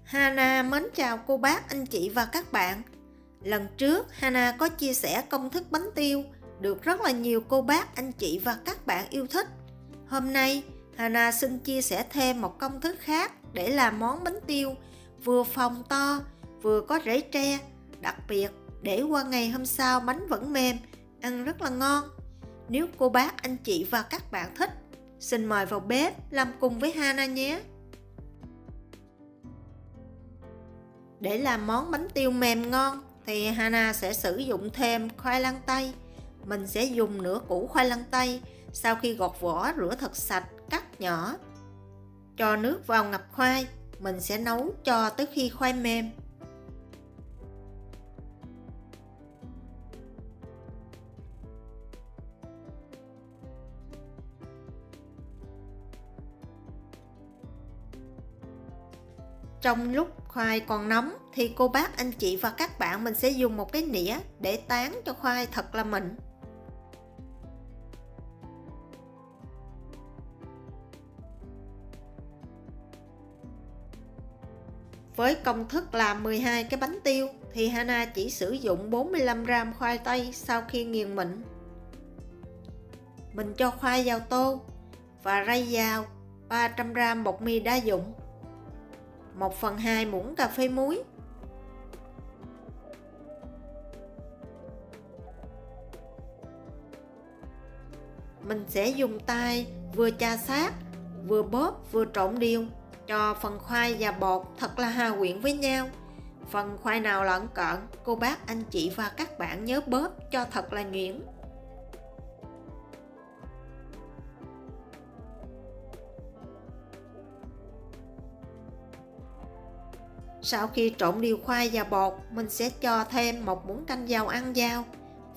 Hana mến chào cô bác, anh chị và các bạn. Lần trước Hana có chia sẻ công thức bánh tiêu được rất là nhiều cô bác, anh chị và các bạn yêu thích. Hôm nay Hana xin chia sẻ thêm một công thức khác để làm món bánh tiêu vừa phồng to vừa có rễ tre, đặc biệt để qua ngày hôm sau bánh vẫn mềm, ăn rất là ngon. Nếu cô bác, anh chị và các bạn thích, xin mời vào bếp làm cùng với Hana nhé. Để làm món bánh tiêu mềm ngon thì Hana sẽ sử dụng thêm khoai lang tây. Mình sẽ dùng nửa củ khoai lang tây, sau khi gọt vỏ rửa thật sạch, cắt nhỏ. Cho nước vào ngập khoai, mình sẽ nấu cho tới khi khoai mềm. Trong lúc khoai còn nóng thì cô bác, anh chị và các bạn mình sẽ dùng một cái nĩa để tán cho khoai thật là mịn. Với công thức làm 12 cái bánh tiêu thì Hana chỉ sử dụng 45g khoai tây sau khi nghiền mịn. Mình cho khoai vào tô và rây vào 300g bột mì đa dụng, 1/2 muỗng cà phê muối, mình sẽ dùng tay vừa chà sát, vừa bóp, vừa trộn đều cho phần khoai và bột thật là hòa quyện với nhau. Phần khoai nào lợn cợn, cô bác, anh chị và các bạn nhớ bóp cho thật là nhuyễn. Sau khi trộn đều khoai và bột, mình sẽ cho thêm một muỗng canh dầu ăn vào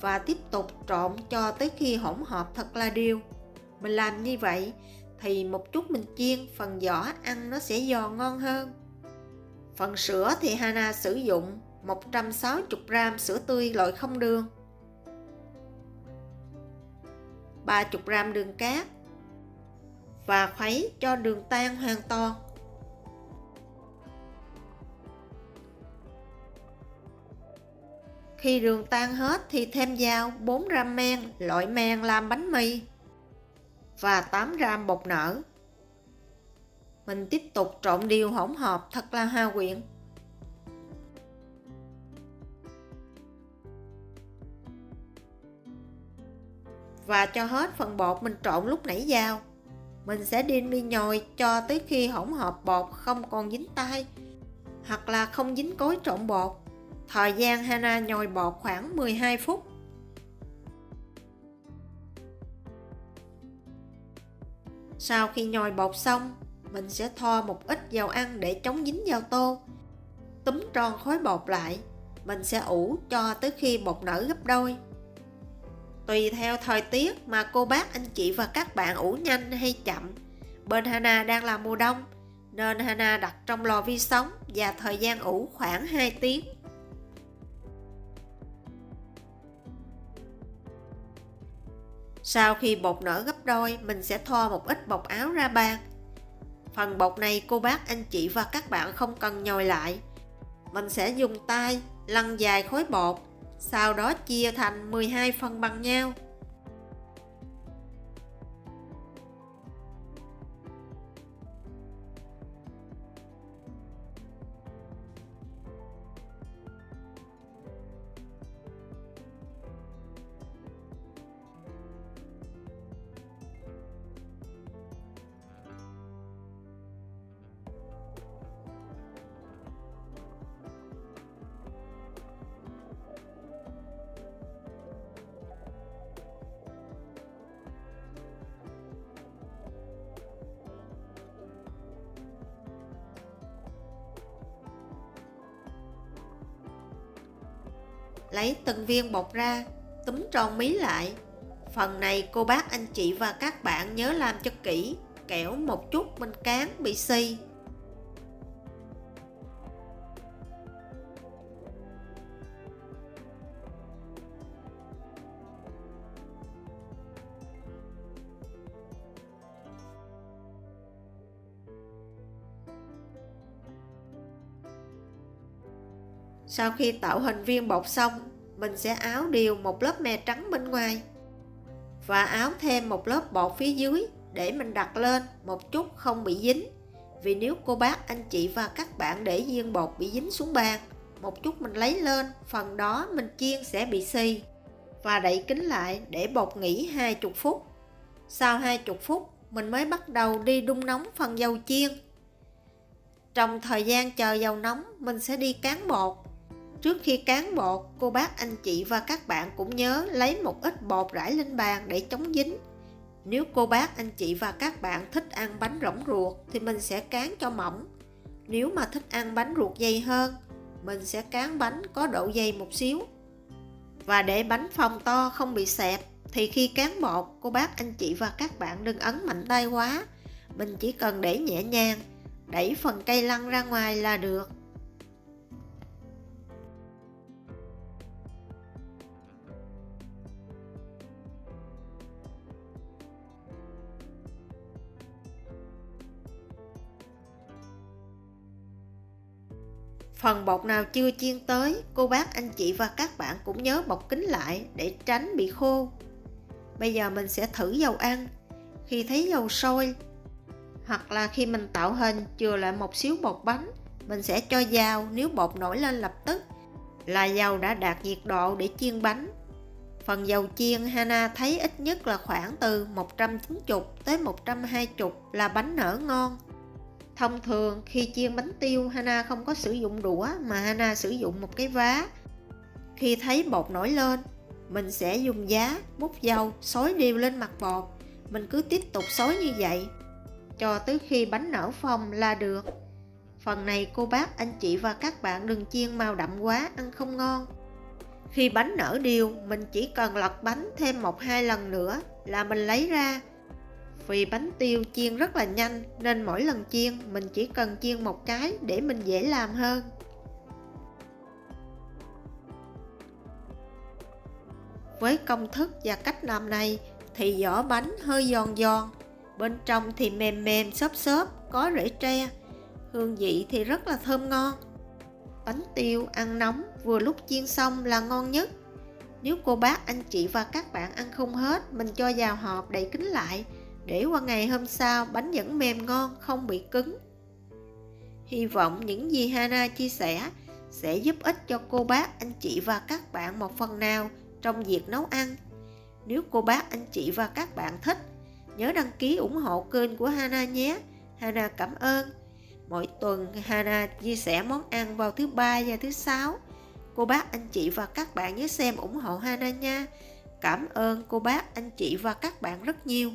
và tiếp tục trộn cho tới khi hỗn hợp thật là đều. Mình làm như vậy thì một chút mình chiên, phần vỏ ăn nó sẽ giòn ngon hơn. Phần sữa thì Hana sử dụng 160g sữa tươi loại không đường, 30g đường cát và khuấy cho đường tan hoàn toàn. Khi đường tan hết thì thêm vào 4g men, loại men làm bánh mì, và 8g bột nở. Mình tiếp tục trộn đều hỗn hợp thật là hòa quyện. Và cho hết phần bột mình trộn lúc nãy vào. Mình sẽ đem đi nhồi cho tới khi hỗn hợp bột không còn dính tay hoặc là không dính cối trộn bột. Thời gian Hana nhồi bột khoảng 12 phút. Sau khi nhồi bột xong, mình sẽ thoa một ít dầu ăn để chống dính vào tô. Túm tròn khối bột lại, mình sẽ ủ cho tới khi bột nở gấp đôi. Tùy theo thời tiết mà cô bác, anh chị và các bạn ủ nhanh hay chậm. Bên Hana đang là mùa đông nên Hana đặt trong lò vi sóng và thời gian ủ khoảng 2 tiếng. Sau khi bột nở gấp đôi, mình sẽ thoa một ít bột áo ra bàn. Phần bột này cô bác, anh chị và các bạn không cần nhồi lại. Mình sẽ dùng tay lăn dài khối bột, sau đó chia thành 12 phần bằng nhau. Lấy từng viên bột ra, túm tròn mí lại. Phần này cô bác, anh chị và các bạn nhớ làm cho kỹ, kẻo một chút mình cán bị xì. Sau khi tạo hình viên bột xong, mình sẽ áo đều một lớp mè trắng bên ngoài và áo thêm một lớp bột phía dưới để mình đặt lên một chút không bị dính. Vì nếu cô bác, anh chị và các bạn để viên bột bị dính xuống bàn, một chút mình lấy lên, phần đó mình chiên sẽ bị xì. Và đậy kín lại để bột nghỉ 20 phút. Sau 20 phút, mình mới bắt đầu đi đun nóng phần dầu chiên. Trong thời gian chờ dầu nóng, mình sẽ đi cán bột. Trước khi cán bột, cô bác, anh chị và các bạn cũng nhớ lấy một ít bột rải lên bàn để chống dính. Nếu cô bác, anh chị và các bạn thích ăn bánh rỗng ruột thì mình sẽ cán cho mỏng. Nếu mà thích ăn bánh ruột dày hơn, mình sẽ cán bánh có độ dày một xíu. Và để bánh phồng to không bị xẹp thì khi cán bột, cô bác, anh chị và các bạn đừng ấn mạnh tay quá. Mình chỉ cần để nhẹ nhàng, đẩy phần cây lăn ra ngoài là được. Phần bột nào chưa chiên tới, cô bác, anh chị và các bạn cũng nhớ bọc kín lại để tránh bị khô. Bây giờ mình sẽ thử dầu ăn. Khi thấy dầu sôi, hoặc là khi mình tạo hình chừa lại một xíu bột bánh, mình sẽ cho vào. Nếu bột nổi lên lập tức là dầu đã đạt nhiệt độ để chiên bánh. Phần dầu chiên Hana thấy ít nhất là khoảng từ 190 tới 120 là bánh nở ngon. Thông thường khi chiên bánh tiêu, Hana không có sử dụng đũa mà Hana sử dụng một cái vá. Khi thấy bột nổi lên, mình sẽ dùng giá múc dầu xối đều lên mặt bột. Mình cứ tiếp tục xối như vậy cho tới khi bánh nở phồng là được. Phần này cô bác, anh chị và các bạn đừng chiên màu đậm quá, ăn không ngon. Khi bánh nở đều, mình chỉ cần lật bánh thêm 1-2 lần nữa là mình lấy ra. Vì bánh tiêu chiên rất là nhanh nên mỗi lần chiên mình chỉ cần chiên một cái để mình dễ làm hơn. Với công thức và cách làm này thì vỏ bánh hơi giòn giòn, bên trong thì mềm mềm xốp xốp, có rễ tre, hương vị thì rất là thơm ngon. Bánh tiêu ăn nóng vừa lúc chiên xong là ngon nhất. Nếu cô bác, anh chị và các bạn ăn không hết, mình cho vào hộp đậy kín lại để qua ngày hôm sau bánh vẫn mềm ngon, không bị cứng. Hy vọng những gì Hana chia sẻ sẽ giúp ích cho cô bác, anh chị và các bạn một phần nào trong việc nấu ăn. Nếu cô bác, anh chị và các bạn thích, nhớ đăng ký ủng hộ kênh của Hana nhé. Hana cảm ơn. Mỗi tuần Hana chia sẻ món ăn vào thứ Ba và thứ Sáu. Cô bác, anh chị và các bạn nhớ xem ủng hộ Hana nha. Cảm ơn cô bác, anh chị và các bạn rất nhiều.